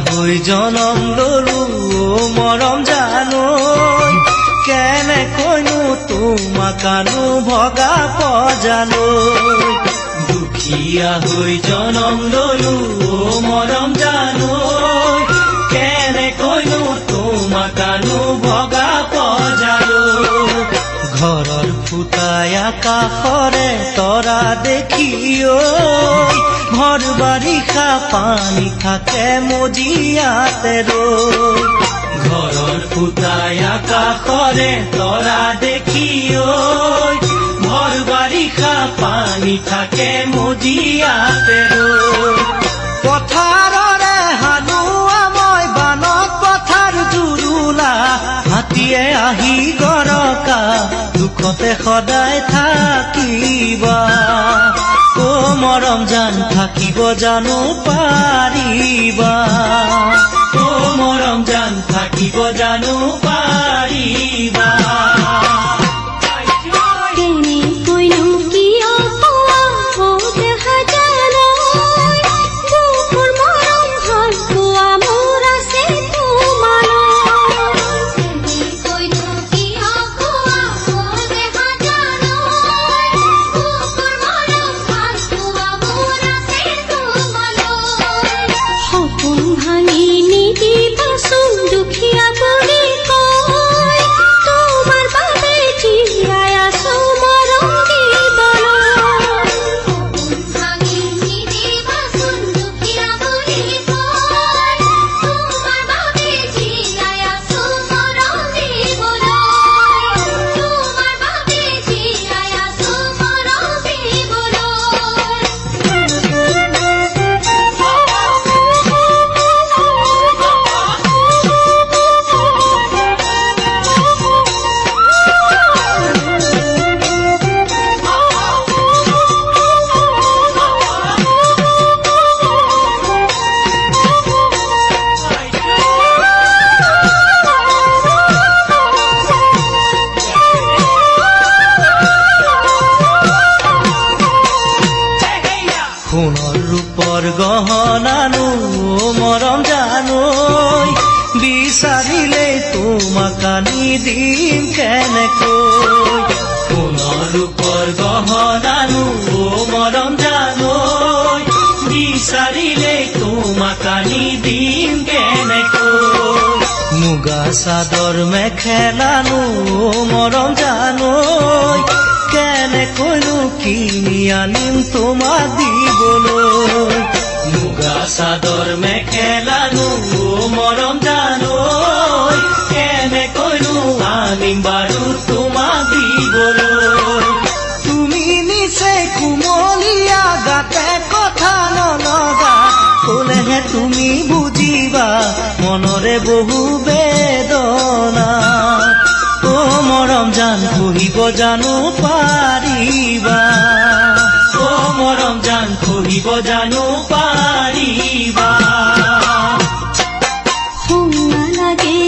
হৈ জনম ললো মৰম জানৈ কেনেকৈনো তোমাকানো ভগা পজানৈ দুখীয়া হৈ জনম ললো মৰম জানৈ কেনেকৈনো তোমাকানো ভগা পজানৈ ঘৰৰ ফুটাই আকাশৰে তৰা দেখি ঘৰ বাৰিষা পানী থাকে মজিয়াতে ৰৈ ঘৰৰ ফুটাই আকাশৰে তৰা দেখি ঘৰ বাৰিষা পানী থাকে মজিয়াতে ৰৈ পথাৰৰে হালোৱা মই বানত পথাৰ জুৰুলা হাতীয়ে আহি গৰকা দুখতে সদায় থাকিবা ও মৰম জান থাকিব জানো পাৰিবা ও মৰম জান থাকিব জানো পাৰিবা সোণৰ ৰূপৰ গহনানো মৰম জানৈ বিচাৰিলে তোমাক আনি দিম কেনেকৈ সোণৰ ৰূপৰ গহনানো মৰম জানৈ বিচাৰিলে তোমাক আনি দিম কেনেকৈ মুগা চাদৰ মেখেলানো মৰম জানৈ কেনেকৈনো কিনি আনিম তোমাক দিবলৈ মুগা চাদৰ মেখেলানো মৰম জানৈ কেনেকৈনো আনিম বাৰু তোমাক দিবলৈ তুমি নিচে কুমলীয়া গাতে কথা নলগা ক'লেহে তুমি বুজিবা মনৰে বহু বেদনা ও মৰম জান কহিব জানো পাৰিবা ও মৰম জান কহিব জানো পাৰিবা লাগে